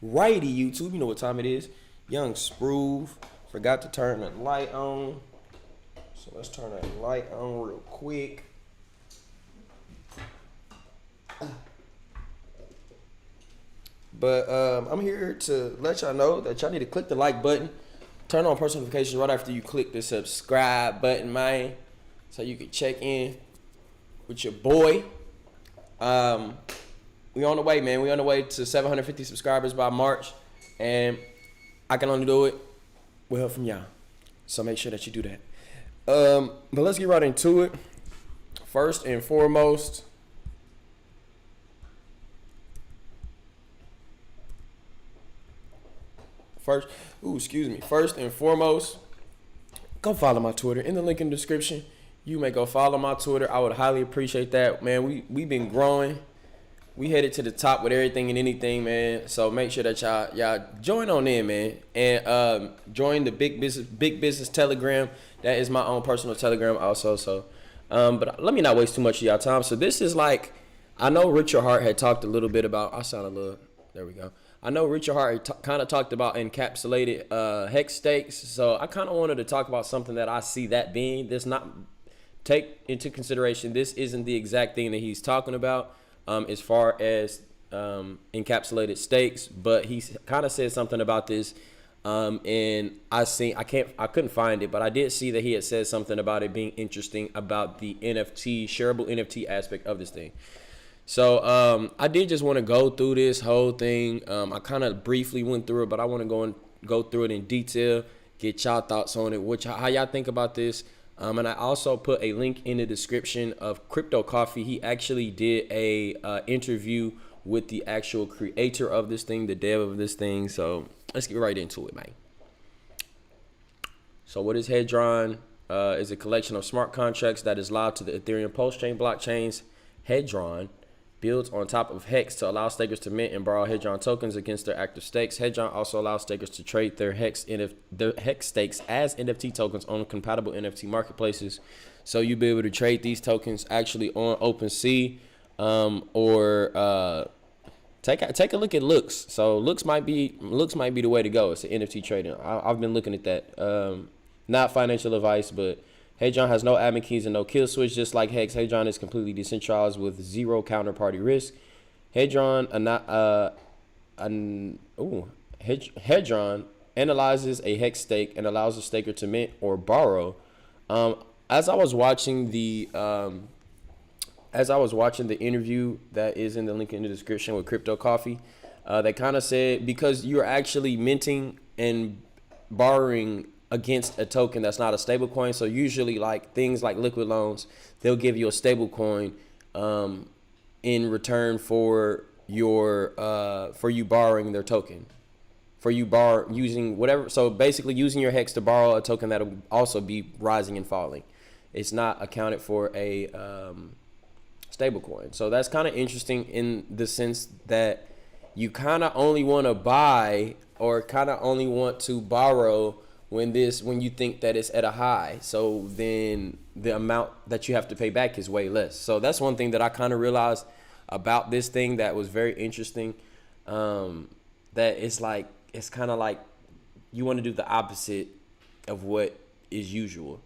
Righty, YouTube, you know what time it is. Young Sproove forgot to turn the light on. So let's turn that light on real quick. But I'm here to let y'all know that y'all need to click the like button. Turn on post notifications right after you click the subscribe button, man. So you can check in with your boy. We on the way, man. We on the way to 750 subscribers by March. And I can only do it with help from y'all. So make sure that you do that. But let's get right into it. First and foremost, First and foremost, go follow my Twitter in the link in the description. You may go follow my Twitter. I would highly appreciate that, man. We've been growing. We headed to the top with everything and anything, man. So make sure that y'all join on in, man, and join the big business Telegram. That is my own personal Telegram also. So, but let me not waste too much of y'all time. So this is like, I know Richard Hart had talked a little bit about. I sound a little. There we go. I know Richard Hart kind of talked about encapsulated HEX stakes. So I kind of wanted to talk about something that I see that being. This not take into consideration. This isn't the exact thing that he's talking about. As far as encapsulated stakes, but he kind of said something about this, and I couldn't find it, but I did see that he had said something about it being interesting about the NFT, shareable NFT aspect of this thing. So I did just want to go through this whole thing. I kind of briefly went through it, but I want to go through it in detail, get y'all thoughts on it, how y'all think about this. And I also put a link in the description of Crypto Coffee. He actually did a interview with the actual creator of this thing, the dev of this thing. So let's get right into it, man. So what is Hedron? Is a collection of smart contracts that is allowed to the Ethereum post-chain blockchains. Hedron builds on top of HEX to allow stakers to mint and borrow Hedron tokens against their active stakes. Hedron also allows stakers to trade their HEX stakes as NFT tokens on compatible NFT marketplaces. So you'll be able to trade these tokens actually on OpenSea, or take a look at Looks. So Looks might be the way to go. It's an NFT trading. I've been looking at that. Not financial advice, but Hedron has no admin keys and no kill switch. Just like HEX, Hedron is completely decentralized with zero counterparty risk. Hedron analyzes a HEX stake and allows the staker to mint or borrow. As I was watching the interview that is in the link in the description with Crypto Coffee, they kind of said, because you're actually minting and borrowing against a token that's not a stable coin. So usually like things like liquid loans, they'll give you a stable coin in return for your for you borrowing their token, for you using whatever. So basically using your HEX to borrow a token that'll also be rising and falling. It's not accounted for a stable coin. So that's kind of interesting in the sense that you kind of only want to buy or kind of only want to borrow when you think that it's at a high. So then the amount that you have to pay back is way less. So that's one thing that I kind of realized about this thing that was very interesting. That it's kind of like you want to do the opposite of what is usual.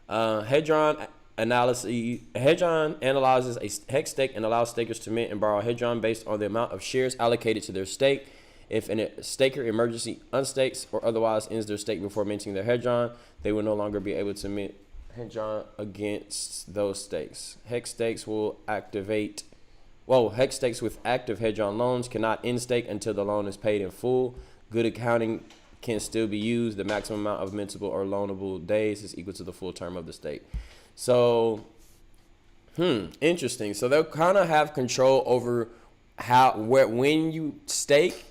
Hedron analyzes a HEX stake and allows stakers to mint and borrow Hedron based on the amount of shares allocated to their stake. If a staker emergency unstakes or otherwise ends their stake before minting their Hedron, they will no longer be able to mint Hedron against those stakes. HEX stakes with active Hedron loans cannot end stake until the loan is paid in full. Good accounting can still be used. The maximum amount of mintable or loanable days is equal to the full term of the stake. So, interesting. So they'll kind of have control over when you stake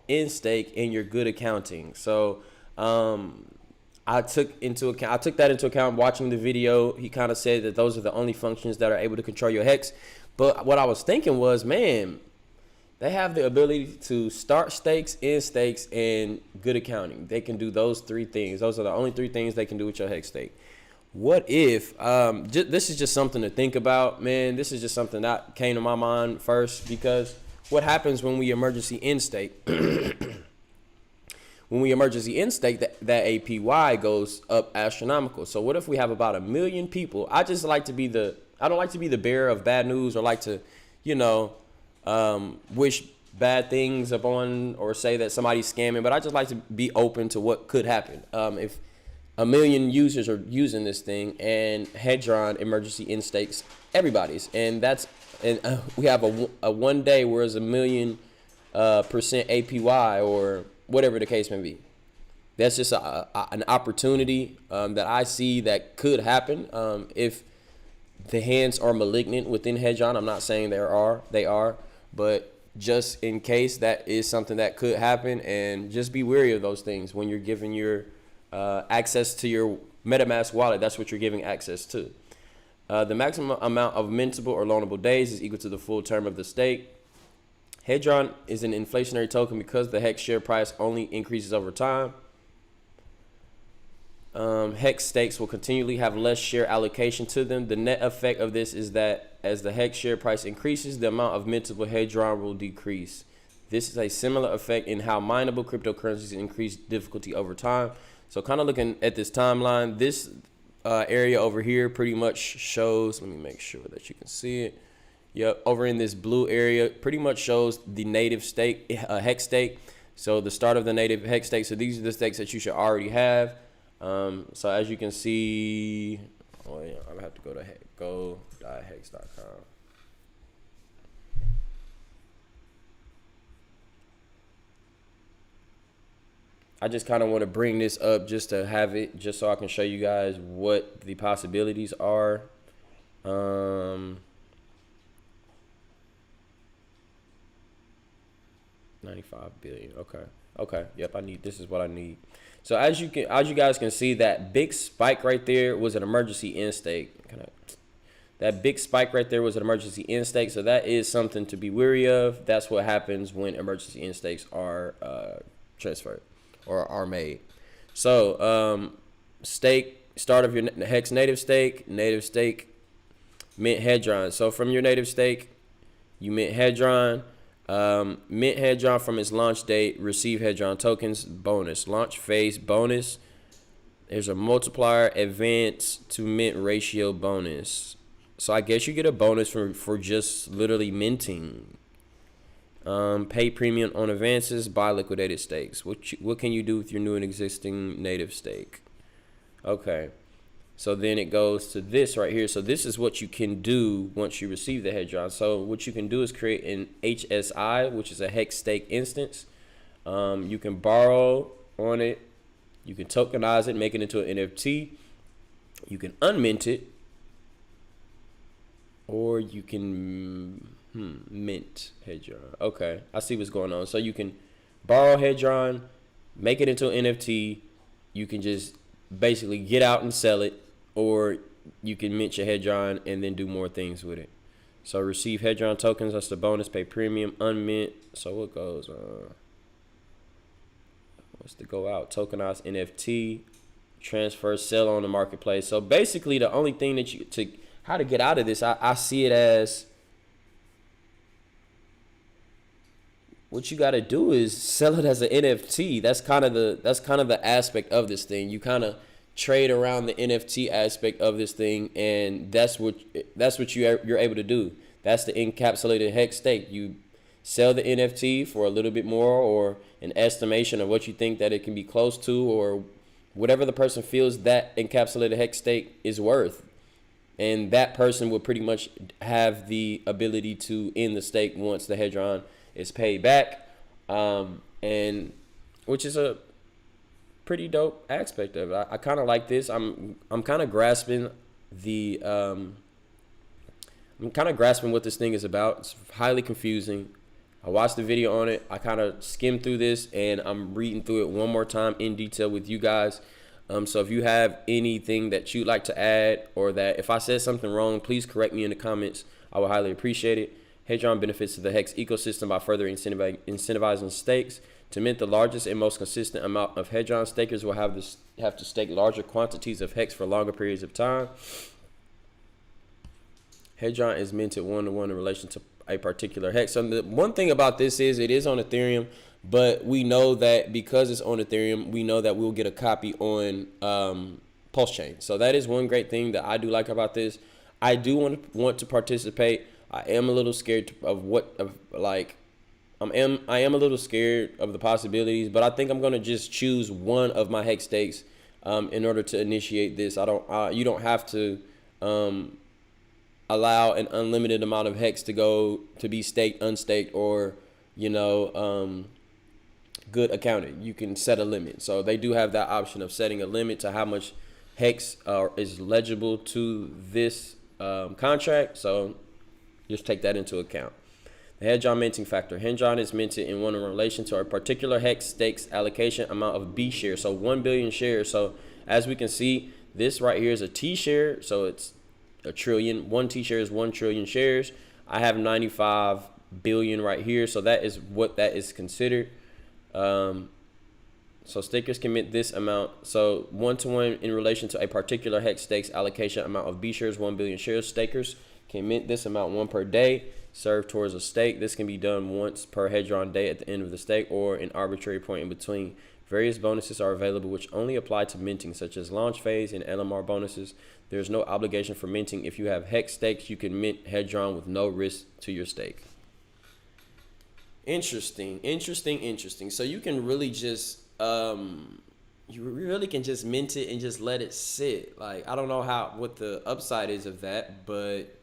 in your good accounting. So I took that into account watching the video. He kind of said that those are the only functions that are able to control your HEX. But what I was thinking was, man, they have the ability to start stakes, end stakes, and good accounting. They can do those three things. Those are the only three things they can do with your HEX stake. What if this is just something to think about, man? This is just something that came to my mind first, because what happens when we emergency end stake? when we emergency in-stake, that APY goes up astronomical. So what if we have about 1 million people? I don't like to be the bearer of bad news, or like to, wish bad things upon, or say that somebody's scamming, but I just like to be open to what could happen. If 1 million users are using this thing, and Hedron emergency in-stakes everybody's, and we have a 1 day where it's 1 million percent APY, or whatever the case may be. That's just an opportunity that I see that could happen if the hands are malignant within Hedron. I'm not saying they are, but just in case, that is something that could happen, and just be wary of those things when you're giving your access to your MetaMask wallet. That's what you're giving access to. The maximum amount of mintable or loanable days is equal to the full term of the stake. Hedron is an inflationary token because the HEX share price only increases over time. HEX stakes will continually have less share allocation to them. The net effect of this is that as the HEX share price increases, the amount of mintable Hedron will decrease. This is a similar effect in how mineable cryptocurrencies increase difficulty over time. So kind of looking at this timeline, this area over here pretty much shows, let me make sure that you can see it. Yep, over in this blue area pretty much shows the native stake, HEX stake. So the start of the native HEX stake. So these are the stakes that you should already have. So as you can see, oh yeah, I'm gonna have to go to go.hex.com. I just kind of want to bring this up just to have it, just so I can show you guys what the possibilities are. 95 billion. Okay. Yep. This is what I need. So as you guys can see, that big spike right there was an emergency in-stake. That big spike right there was an emergency in-stake. So that is something to be wary of. That's what happens when emergency in-stakes are transferred or are made. So start of your HEX native stake, mint Hedron. So from your native stake, you mint Hedron. Mint Hedron from its launch date, receive Hedron tokens bonus. Launch phase bonus. There's a multiplier advance to mint ratio bonus. So I guess you get a bonus for just literally minting. Pay premium on advances, buy liquidated stakes. What can you do with your new and existing native stake? Okay. So then it goes to this right here. So this is what you can do once you receive the Hedron. So what you can do is create an HSI, which is a HEX stake instance. You can borrow on it. You can tokenize it, make it into an NFT. You can unmint it. Or you can mint Hedron. Okay, I see what's going on. So you can borrow Hedron, make it into an NFT. You can just basically get out and sell it. Or you can mint your Hedron and then do more things with it. So receive Hedron tokens. That's the bonus. Pay premium. Unmint. So what goes on? What's the go out? Tokenize NFT. Transfer. Sell on the marketplace. So basically the only thing that how to get out of this, I see it as what you got to do is sell it as an NFT. That's kind of the aspect of this thing. You kind of trade around the NFT aspect of this thing, and that's what you're able to do. That's the encapsulated HEX stake. You sell the NFT for a little bit more, or an estimation of what you think that it can be close to, or whatever the person feels that encapsulated HEX stake is worth. And that person will pretty much have the ability to end the stake once the Hedron is paid back, and which is a pretty dope aspect of it. I kind of like this. I'm kind of grasping what this thing is about. It's highly confusing. I watched the video on it. I kind of skimmed through this, and I'm reading through it one more time in detail with you guys. So if you have anything that you'd like to add, or that if I said something wrong, please correct me in the comments. I would highly appreciate it. Hedron benefits to the HEX ecosystem by further incentivizing stakes. To mint the largest and most consistent amount of Hedron, stakers will have to stake larger quantities of HEX for longer periods of time. Hedron is minted one-to-one in relation to a particular HEX. So the one thing about this is it is on Ethereum, But we know that because it's on Ethereum, we know that we'll get a copy on Pulse Chain. So that is one great thing that I do like about this. I do want to participate. I am a little scared I am a little scared of the possibilities, but I think I'm gonna just choose one of my HEX stakes in order to initiate this. You don't have to allow an unlimited amount of HEX to be staked, unstaked, or good accounted. You can set a limit. So they do have that option of setting a limit to how much HEX is legible to this contract. So just take that into account. The Hedron minting factor. Hedron is minted in relation to a particular HEX stakes allocation amount of B shares. So 1 billion shares. So as we can see, this right here is a T share. So it's a trillion. One T share is 1 trillion shares. I have 95 billion right here. So that is what that is considered. So stakers can mint this amount. So 1-to-1 in relation to a particular HEX stakes allocation amount of B shares, 1 billion shares. Stakers can mint this amount 1 per day, serve towards a stake. This can be done once per Hedron day at the end of the stake or an arbitrary point in between. Various bonuses are available which only apply to minting, such as launch phase and LMR bonuses. There's no obligation for minting. If you have HEX stakes, you can mint Hedron with no risk to your stake. Interesting. So you can really just mint it and just let it sit. Like, I don't know what the upside is of that, but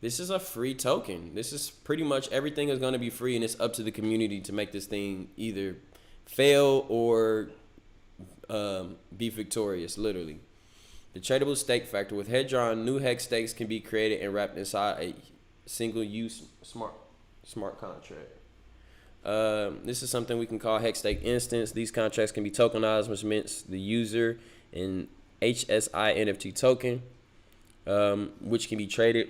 this is a free token. This is pretty much everything is going to be free, and it's up to the community to make this thing either fail or be victorious, literally. The tradable stake factor. With Hedron, new HEX stakes can be created and wrapped inside a single-use smart contract. This is something we can call HEX stake instance. These contracts can be tokenized, which means the user an HSI NFT token, which can be traded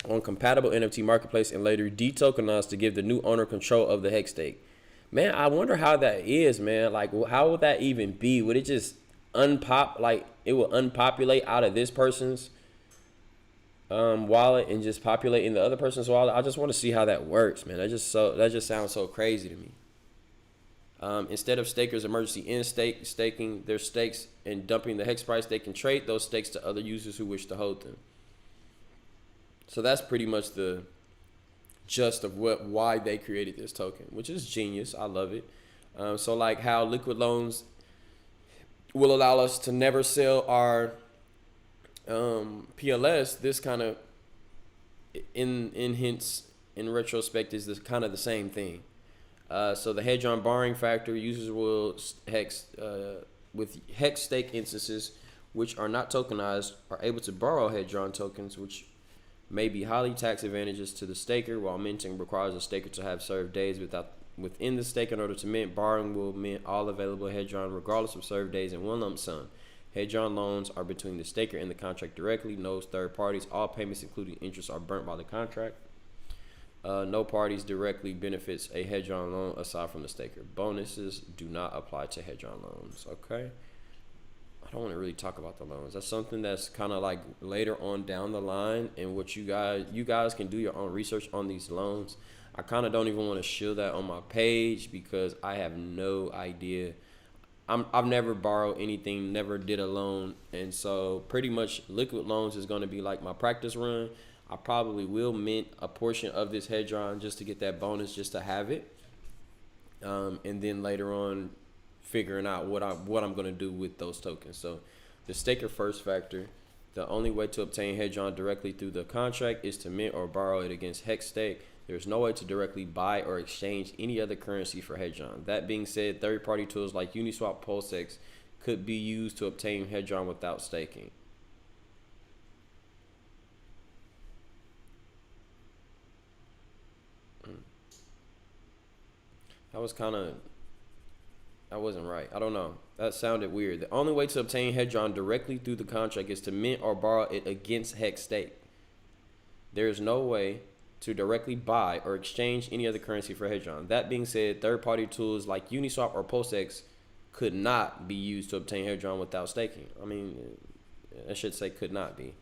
on compatible NFT marketplace and later detokenized to give the new owner control of the HEX stake. Man, I wonder how that is, man. Like, how would that even be? Would it just it will unpopulate out of this person's wallet and just populate in the other person's wallet? I just want to see how that works, man. That just sounds so crazy to me. Instead of stakers emergency staking their stakes and dumping the HEX price, they can trade those stakes to other users who wish to hold them. So that's pretty much the gist of why they created this token, which is genius. I love it. So like how liquid loans will allow us to never sell our PLS, this kind of in retrospect is kind of the same thing. So the Hedron borrowing factor, users will with HEX stake instances which are not tokenized are able to borrow Hedron tokens, which may be highly tax advantageous to the staker, while minting requires a staker to have served days within the stake in order to mint. Borrowing will mint all available Hedron regardless of served days in one lump sum. Hedron loans are between the staker and the contract directly. No third parties. All payments, including interest, are burnt by the contract. No parties directly benefits a Hedron loan aside from the staker. Bonuses do not apply to Hedron loans. Okay. I don't want to really talk about the loans. That's something that's kind of like later on down the line, and what you guys can do your own research on these loans. I kind of don't even want to show that on my page because I have no idea. I've never borrowed anything, never did a loan, and so pretty much liquid loans is going to be like my practice run. I probably will mint a portion of this Hedron just to get that bonus, just to have it, and then later on figuring out what I'm going to do with those tokens. So the staker first factor, the only way to obtain Hedron directly through the contract is to mint or borrow it against HEX stake. There's no way to directly buy or exchange any other currency for Hedron. That being said, third-party tools like Uniswap, PulseX could be used to obtain Hedron without staking. That wasn't right. I don't know. That sounded weird. The only way to obtain Hedron directly through the contract is to mint or borrow it against HEX stake. There is no way to directly buy or exchange any other currency for Hedron. That being said, third-party tools like Uniswap or PulseX could not be used to obtain Hedron without staking. I mean, I should say could not be.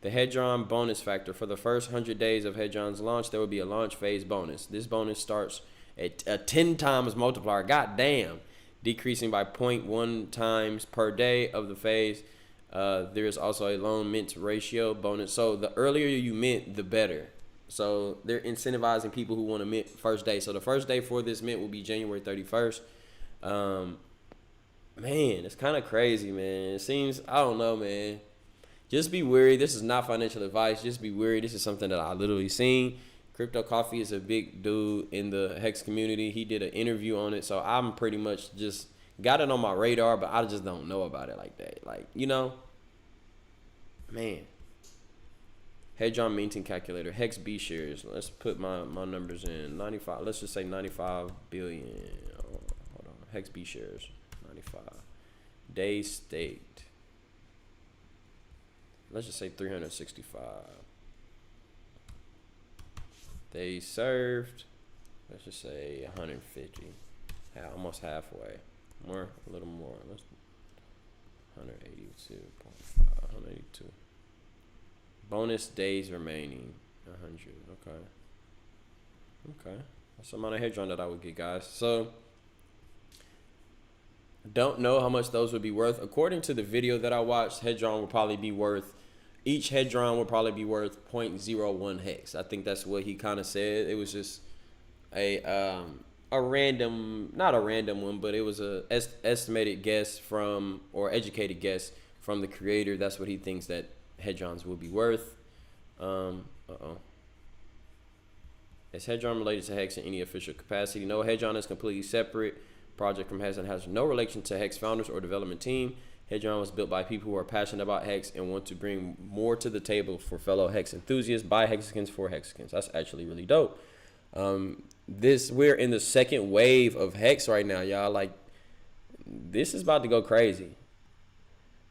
The Hedron bonus factor. For the first 100 days of Hedron's launch, there will be a launch phase bonus. This bonus starts a 10 times multiplier. God damn. Decreasing by 0.1 times per day of the phase. There is also a loan mint ratio bonus. So the earlier you mint, the better. So they're incentivizing people who want to mint first day. So the first day for this mint will be January 31st. Man, it's kind of crazy, man. It seems, I don't know, man. Just be wary. This is not financial advice. Just be wary. This is something that I literally seen. Crypto Coffee is a big dude in the HEX community. He did an interview on it. So I'm pretty much just got it on my radar, but I just don't know about it like that. Like, you know, man. Hedron minting calculator. HEX B shares. Let's put my numbers in. 95. Let's just say 95 billion. Hold on. HEX B shares. 95. Days staked. Let's just say 365. Days served. Let's just say 150. Yeah, almost halfway. More, a little more. Let's 182.5. 182. Bonus days remaining. 100. Okay. Okay. That's the amount of Hedron that I would get, guys. So don't know how much those would be worth. According to the video that I watched, Hedron would probably be worth, each Hedron would probably be worth 0.01 hex. I think that's what he kind of said. It was just a random, not a random one, but it was a estimated guess from, or educated guess from the creator. That's what he thinks that Hedrons will be worth. Is Hedron related to HEX in any official capacity? No, Hedron is completely separate project from HEX and has no relation to HEX founders or development team. Hedron was built by people who are passionate about HEX and want to bring more to the table for fellow HEX enthusiasts, by Hexicans for Hexicans. That's actually really dope. We're in the second wave of HEX right now, y'all. Like, this is about to go crazy.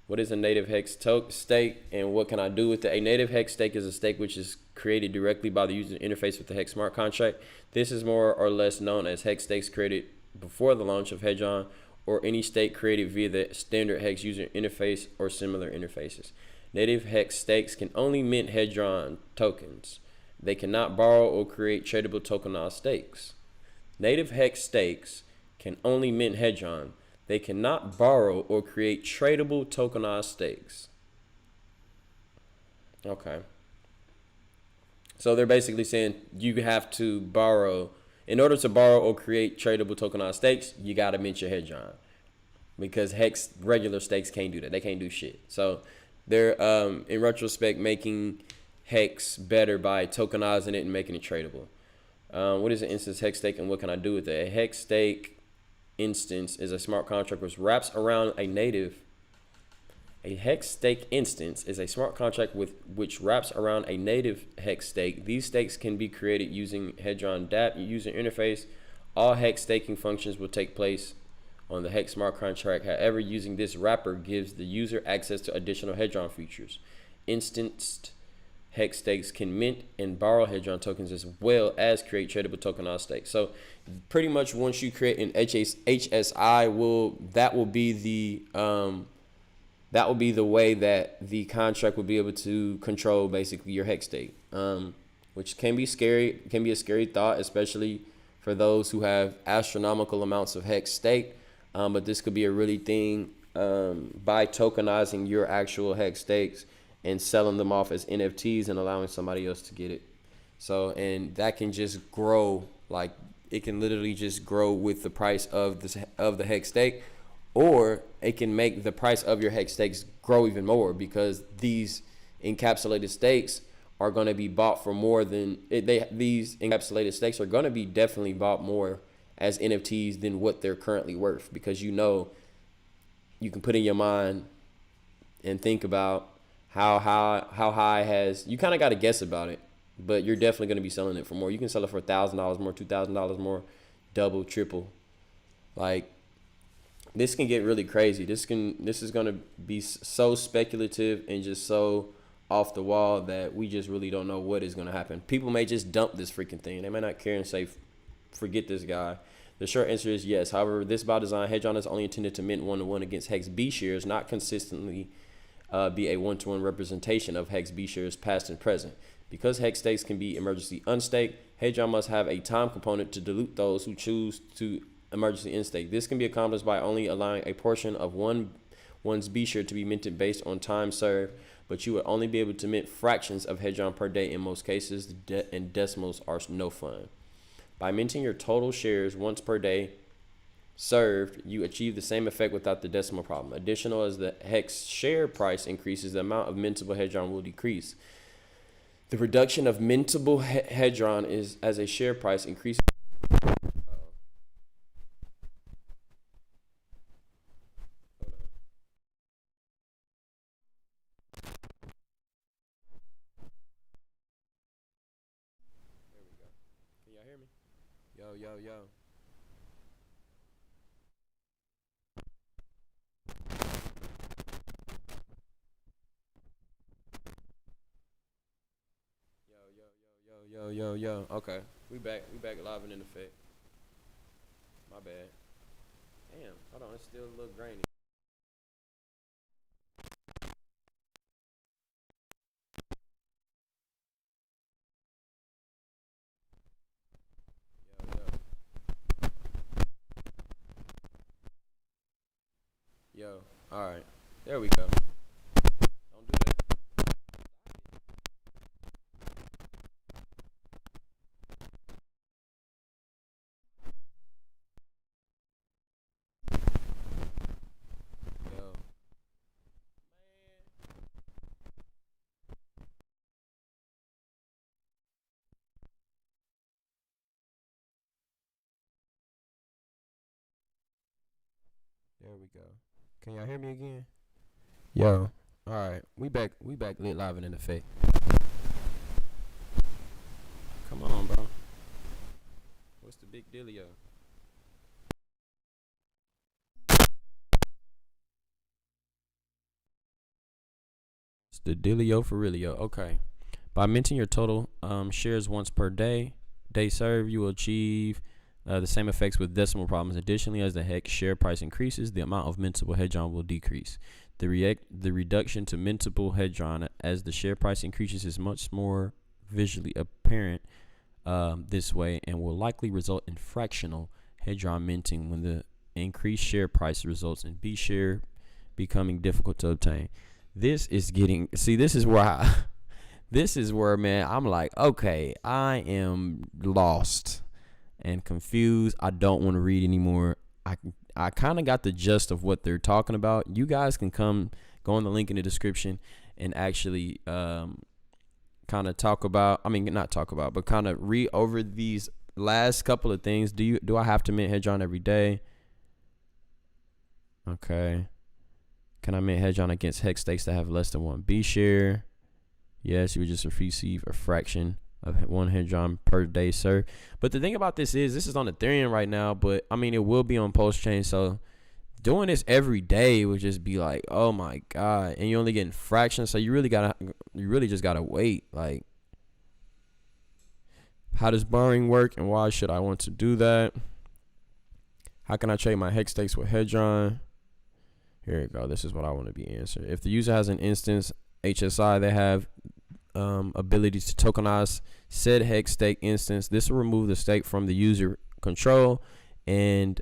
What is a native HEX stake and what can I do with it? A native HEX stake is a stake which is created directly by the user interface with the HEX smart contract. This is more or less known as HEX stakes created before the launch of Hedron, or any stake created via the standard HEX user interface or similar interfaces. Native HEX stakes can only mint Hedron tokens. They cannot borrow or create tradable tokenized stakes. Native HEX stakes can only mint Hedron. They cannot borrow or create tradable tokenized stakes. Okay. So they're basically saying you have to borrow. In order to borrow or create tradable tokenized stakes, you got to mint your Hedron. Because HEX regular stakes can't do that. They can't do shit. So they're, in retrospect, making HEX better by tokenizing it and making it tradable. What is an instance HEX stake and what can I do with it? A HEX stake instance is a smart contract which wraps around a native. A HEX stake instance is a smart contract which wraps around a native HEX stake. These stakes can be created using Hedron Dapper user interface. All HEX staking functions will take place on the HEX smart contract. However, using this wrapper gives the user access to additional Hedron features. Instanced HEX stakes can mint and borrow Hedron tokens as well as create tradable tokenized stakes. So pretty much once you create an HSI, that will be the way that the contract will be able to control basically your HEX stake, which can be scary. It can be a scary thought, especially for those who have astronomical amounts of HEX stake. But this could be a really thing by tokenizing your actual HEX stakes and selling them off as NFTs and allowing somebody else to get it. So, and that can just grow, like it can literally just grow with the price of the HEX stake, or it can make the price of your HEX stakes grow even more because these encapsulated stakes are going to be bought for more than these encapsulated stakes are going to be definitely bought more as NFTs than what they're currently worth, because you know you can put in your mind and think about how high has, you kind of got to guess about it, but you're definitely going to be selling it for more. You can sell it for $1,000 more, $2,000 more, double, triple. Like, this can get really crazy. This is going to be so speculative and just so off the wall that we just really don't know what is going to happen. People may just dump this freaking thing. They may not care and say, forget this guy. The short answer is yes. However, this by design, Hedron is only intended to mint one-to-one against HEX B shares, not consistently be a one-to-one representation of HEX B shares past and present. Because HEX stakes can be emergency unstaked, Hedron must have a time component to dilute those who choose to emergency instake. This can be accomplished by only allowing a portion of one's B share to be minted based on time served, but you would only be able to mint fractions of Hedron per day in most cases, and decimals are no fun. By minting your total shares once per day served, you achieve the same effect without the decimal problem. Additional, as the HEX share price increases, the amount of mintable Hedron will decrease. The reduction of mintable Hedron is as a share price increases. Can y'all hear me? Yo, yo, yo. Yo. Okay, we back live and in effect. My bad. Damn, hold on, it's still a little grainy. Yo, all right, there we go. Don't do that. Yo, there we go. Can y'all hear me again? Yo, all right, we back lit live and in effect. Come on, bro. What's the big dealio? It's the dealio for realio. Okay. By minting your total shares once per day served, you will achieve the same effects with decimal problems. Additionally, as the HEX share price increases, the amount of mintable Hedron will decrease. The reduction to mintable Hedron as the share price increases is much more visually apparent this way, and will likely result in fractional Hedron minting when the increased share price results in B share becoming difficult to obtain. This is getting, this is where this is where, man, I'm like, okay, I am lost and confused. I don't want to read anymore. I kind of got the gist of what they're talking about. You guys can go on the link in the description and actually kind of not talk about, but kind of read over these last couple of things. Do I have to mint Hedron every day? Okay. Can I mint Hedron against HEX stakes that have less than one B share? Yes, you would just receive a fraction of one Hedron per day, sir. But the thing about this is on Ethereum right now, but I mean, it will be on post chain. So doing this every day would just be like, oh my God. And you're only getting fractions. So you really just gotta wait. Like, how does borrowing work and why should I want to do that? How can I trade my HEX stakes with Hedron? Here we go. This is what I want to be answered. If the user has an instance HSI, they have ability to tokenize said HEX stake instance. This will remove the stake from the user control and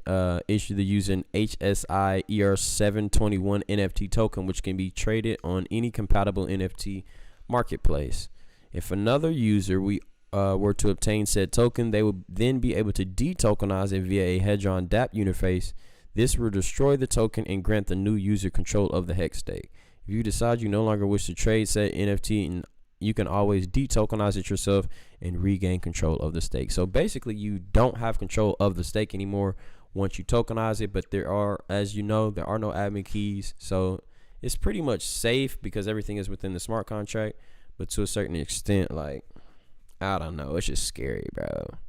issue the user an HSI ER721 NFT token, which can be traded on any compatible NFT marketplace. If another user were to obtain said token, they would then be able to detokenize it via a Hedron Dapper interface. This will destroy the token and grant the new user control of the HEX stake. If you decide you no longer wish to trade said NFT, and you can always detokenize it yourself and regain control of the stake. So basically, you don't have control of the stake anymore once you tokenize it, but there are, as you know, there are no admin keys. So it's pretty much safe because everything is within the smart contract, but to a certain extent, like, I don't know, it's just scary, bro.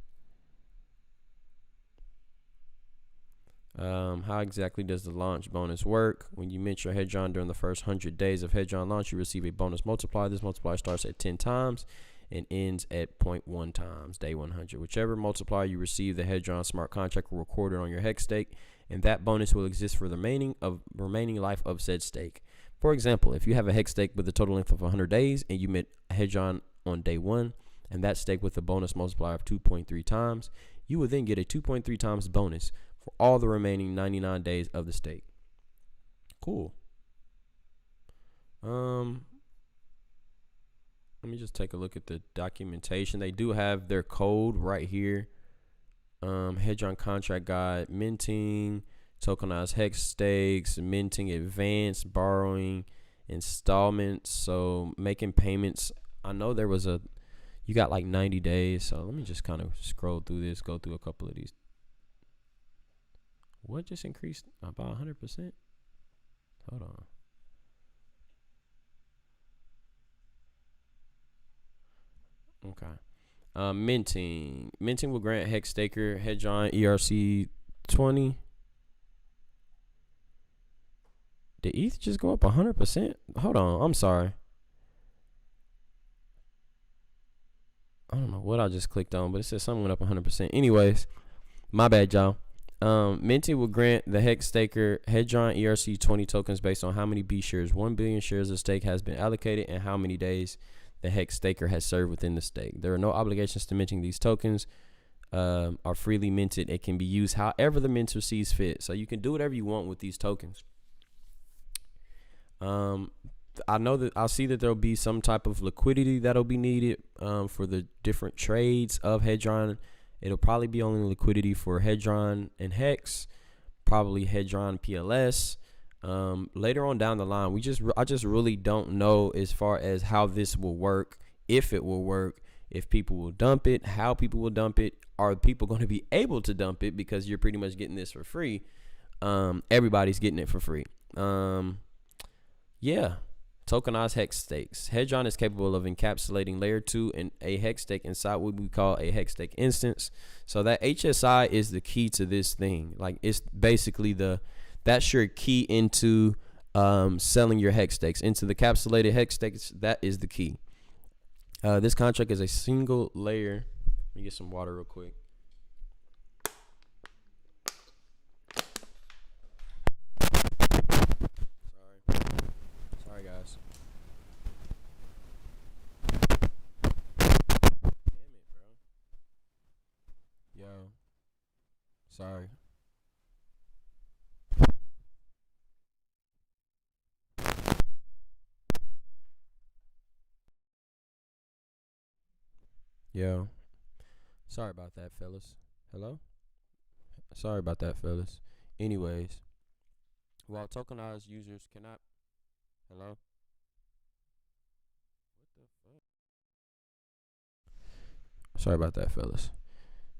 How exactly does the launch bonus work? When you mint your Hedron during the first 100 days of Hedron launch, you receive a bonus multiplier. This multiplier starts at 10 times and ends at 0.1 times, day 100. Whichever multiplier you receive, the Hedron smart contract will record it on your HEX stake, and that bonus will exist for the remaining life of said stake. For example, if you have a HEX stake with a total length of 100 days and you mint Hedron on day 1, and that stake with a bonus multiplier of 2.3 times. You will then get a 2.3 times bonus for all the remaining 99 days of the stake. Cool. Let me just take a look at the documentation. They do have their code right here. Hedron contract guide, minting, tokenized HEX stakes, minting advanced, borrowing, installments. So making payments. I know there was you got like 90 days. So let me just kind of scroll through this, go through a couple of these. What just increased about 100%? Hold on. Okay. Minting will grant HEX staker Hedron ERC 20. Did ETH just go up 100%? Hold on, I'm sorry. I don't know what I just clicked on, but it says something went up 100%. Anyways, my bad, y'all. Minting will grant the HEX staker Hedron ERC 20 tokens based on how many B shares, 1 billion shares of stake has been allocated, and how many days the HEX staker has served within the stake. There are no obligations to minting these tokens. Are freely minted. It can be used however the minter sees fit. So you can do whatever you want with these tokens. I know that I'll see that there'll be some type of liquidity that'll be needed for the different trades of Hedron. It'll probably be only liquidity for Hedron and HEX, probably Hedron PLS. Later on down the line, I just really don't know as far as how this will work, if it will work, if people will dump it, how people will dump it. Are people going to be able to dump it because you're pretty much getting this for free? Everybody's getting it for free. Yeah. Tokenized HEX stakes. Hedron is capable of encapsulating layer 2 and a HEX stake inside what we call a HEX stake instance. So that HSI is the key to this thing. Like, it's basically that's your key into selling your HEX stakes, into the encapsulated HEX stakes. That is the key. This contract is a single layer. Let me get some water real quick. Sorry guys. Damn it, bro. Yo. Sorry. Yo. Sorry about that, fellas. Hello? Sorry about that, fellas. Anyways, while tokenized users cannot. Hello? What the fuck? Sorry about that, fellas.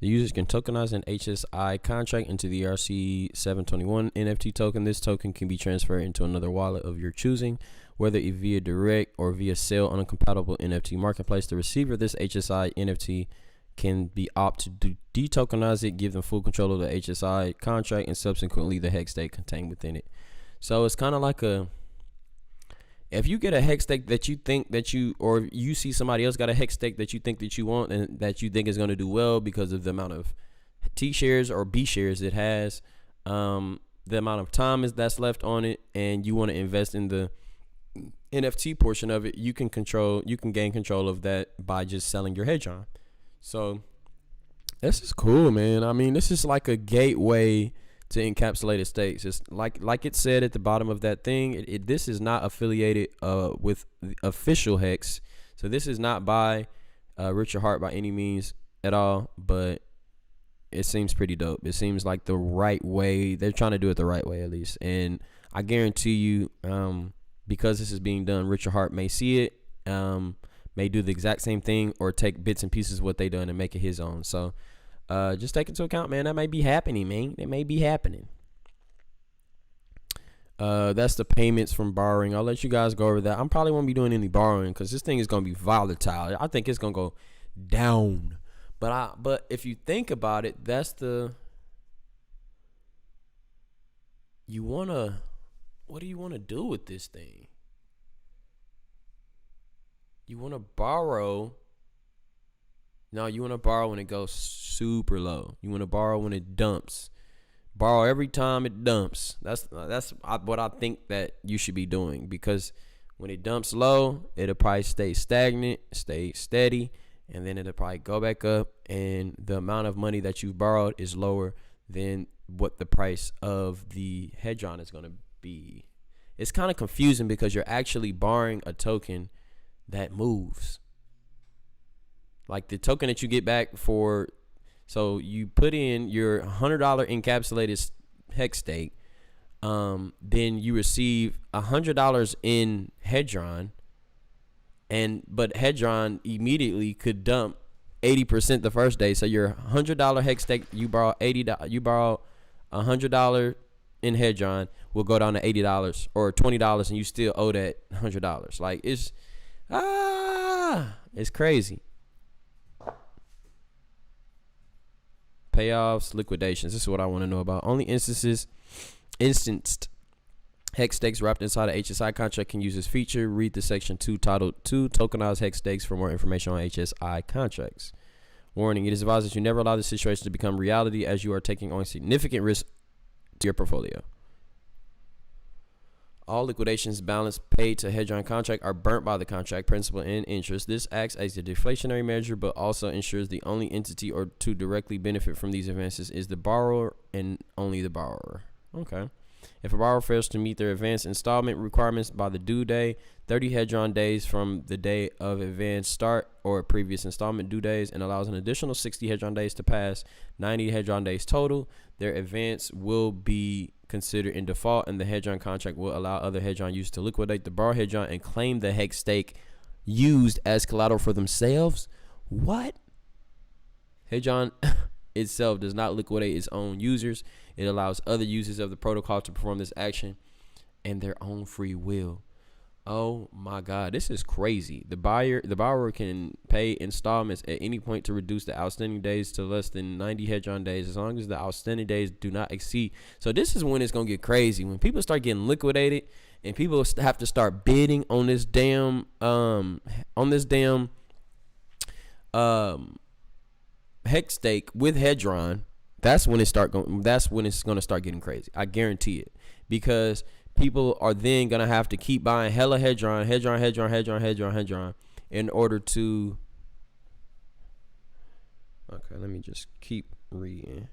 The users can tokenize an HSI contract into the ERC 721 NFT token. This token can be transferred into another wallet of your choosing, whether it via direct or via sale on a compatible NFT marketplace. The receiver of this HSI NFT can be opted to detokenize it, give them full control of the HSI contract, and subsequently the HEX stake contained within it. So it's kind of like if you get a HEX stake that you think that or you see somebody else got a HEX stake that you think that you want and that you think is going to do well because of the amount of T shares or B shares it has, the amount of time that's left on it, and you want to invest in the NFT portion of it, you can gain control of that by just selling your Hedron. So this is cool, man. I mean, this is like a gateway to encapsulated stakes. It's like it said at the bottom of that thing. This is not affiliated with the official HEX, so this is not by Richard Hart by any means at all. But it seems pretty dope. It seems like the right way. They're trying to do it the right way, at least. And I guarantee you, because this is being done, Richard Hart may see it, may do the exact same thing, or take bits and pieces of what they done and make it his own. So just take into account, man. That may be happening, man. It may be happening. That's the payments from borrowing. I'll let you guys go over that. I probably won't be doing any borrowing because this thing is gonna be volatile. I think it's gonna go down. But if you think about it, what do you wanna do with this thing? You wanna borrow. No, you want to borrow when it goes super low. You want to borrow when it dumps. Borrow every time it dumps. That's what I think that you should be doing, because When it dumps low, it'll probably stay stagnant, stay steady, and then it'll probably go back up, and the amount of money that you've borrowed is lower than what the price of the Hedron is going to be. It's kind of confusing because you're actually borrowing a token that moves. Like the token that you get back for, so you put in your $100 encapsulated HEX stake, then you receive $100 in Hedron, but Hedron immediately could dump 80% the first day. So your $100 HEX stake, you borrow $100 in Hedron, will go down to $80 or $20, and you still owe that $100. Like it's crazy. Payoffs, liquidations. This is what I want to know about. Only instanced HEX stakes wrapped inside a HSI contract can use this feature. Read the section 2 titled 2 Tokenized HEX stakes for more information on HSI contracts. Warning, it is advised that you never allow this situation to become reality, as you are taking on significant risk to your portfolio. All liquidations balance paid to Hedron contract are burnt by the contract principal and interest. This acts as a deflationary measure, but also ensures the only entity or to directly benefit from these advances is the borrower and only the borrower. Okay. If a borrower fails to meet their advance installment requirements by the due day, 30 Hedron days from the day of advance start or previous installment due days, and allows an additional 60 Hedron days to pass, 90 Hedron days total, their advance will be considered in default, and the Hedron contract will allow other Hedron users to liquidate the borrowed Hedron and claim the HEX stake used as collateral for themselves. What? Hedron itself does not liquidate its own users. It allows other users of the protocol to perform this action in their own free will. Oh my God, this is crazy. The borrower can pay installments at any point to reduce the outstanding days to less than 90 Hedron days, as long as the outstanding days do not exceed. So this is when it's gonna get crazy, when people start getting liquidated and people have to start bidding on this damn HEX stake with Hedron. That's when it's gonna start getting crazy. I guarantee it, because people are then gonna have to keep buying hella Hedron in order to. Okay, let me just keep reading.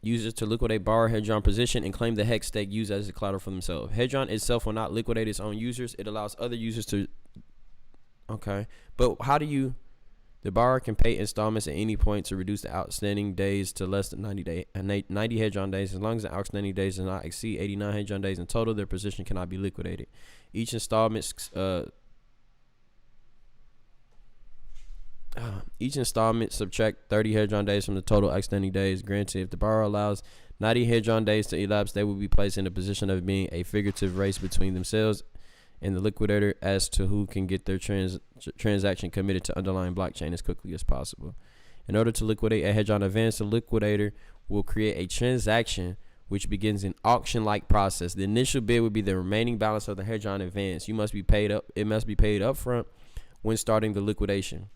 Users to liquidate borrow Hedron position and claim the HEX stake used as a collateral for themselves. Hedron itself will not liquidate its own users. It allows other users to. Okay, but how do you? The borrower can pay installments at any point to reduce the outstanding days to less than 90 Hedron days. As long as the outstanding days do not exceed 89 Hedron days in total, their position cannot be liquidated. Each installment subtract 30 Hedron days from the total outstanding days. Granted, if the borrower allows 90 Hedron days to elapse, they will be placed in a position of being a figurative race between themselves and the liquidator as to who can get their transaction committed to underlying blockchain as quickly as possible. In order to liquidate a Hedron advance, the liquidator will create a transaction which begins an auction-like process. The initial bid would be the remaining balance of the Hedron advance. It must be paid up front when starting the liquidation.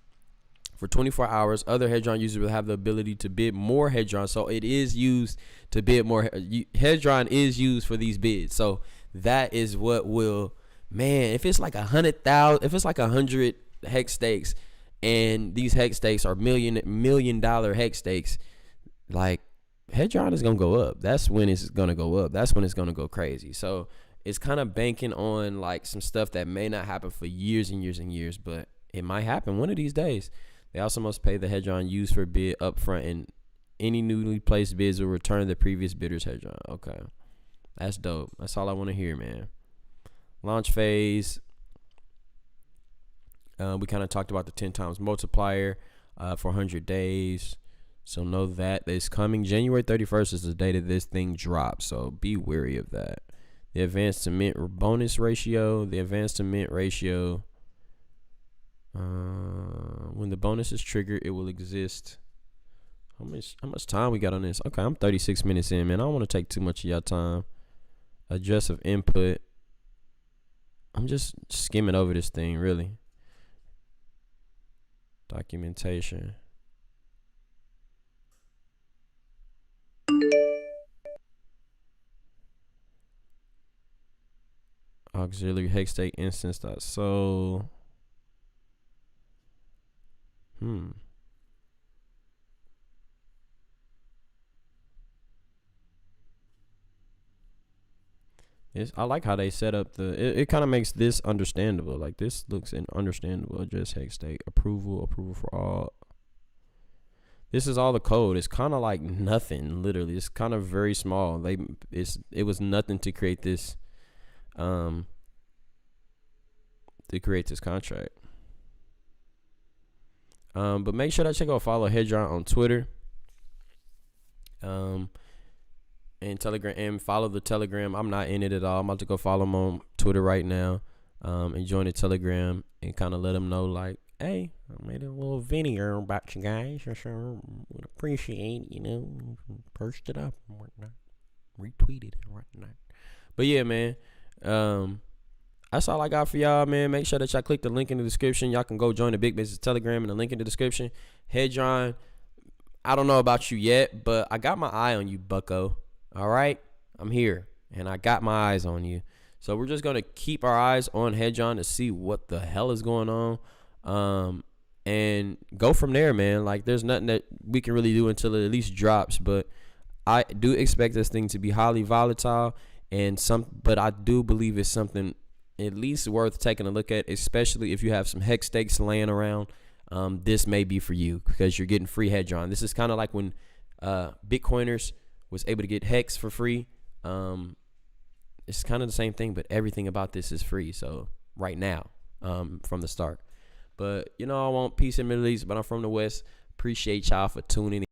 For 24 hours, other Hedron users will have the ability to bid more Hedron. So it is used to bid more. Hedron is used for these bids. So that is what will. Man, if it's like 100,000, if it's like 100 HEX stakes, and these HEX stakes are $1 million HEX stakes, like Hedron is gonna go up. That's when it's gonna go up. That's when it's gonna go crazy. So it's kind of banking on like some stuff that may not happen for years and years and years, but it might happen one of these days. They also must pay the Hedron used for bid up front, and any newly placed bids will return the previous bidder's Hedron. Okay, that's dope. That's all I want to hear, man. Launch phase. We kind of talked about the 10 times multiplier for 100 days. So know that it's coming. January 31st is the day that this thing drops. So be wary of that. The advanced to mint bonus ratio. The advanced to mint ratio. When the bonus is triggered, it will exist. How much time we got on this? Okay, I'm 36 minutes in, man. I don't want to take too much of your time. Address of input. I'm just skimming over this thing, really. Documentation. auxiliary hex stake instance. So, I like how they set up it kind of makes this understandable. Like this looks understandable. Address hex stake approval for all. This is all the code. It's kind of like nothing, literally. It's kind of very small. It was nothing to create this contract. But make sure that you go follow Hedron on Twitter. And Telegram, and follow the Telegram. I'm not in it at all. I'm about to go follow him on Twitter right now. And join the Telegram and kind of let them know, like, hey, I made a little video about you guys. I sure would appreciate, post it up and whatnot, retweeted and whatnot. But yeah, man, that's all I got for y'all, man. Make sure that y'all click the link in the description. Y'all can go join the Big Business Telegram and the link in the description. Hedron, I don't know about you yet, but I got my eye on you, bucko. All right, I'm here, and I got my eyes on you. So we're just gonna keep our eyes on Hedron to see what the hell is going on, and go from there, man. Like, there's nothing that we can really do until it at least drops. But I do expect this thing to be highly volatile, but I do believe it's something at least worth taking a look at, especially if you have some hex stakes laying around. This may be for you because you're getting free Hedron. This is kind of like when Bitcoiners was able to get hex for free. It's kind of the same thing, but everything about this is free. So right now, from the start. But I want peace in the Middle East, but I'm from the West. Appreciate y'all for tuning in.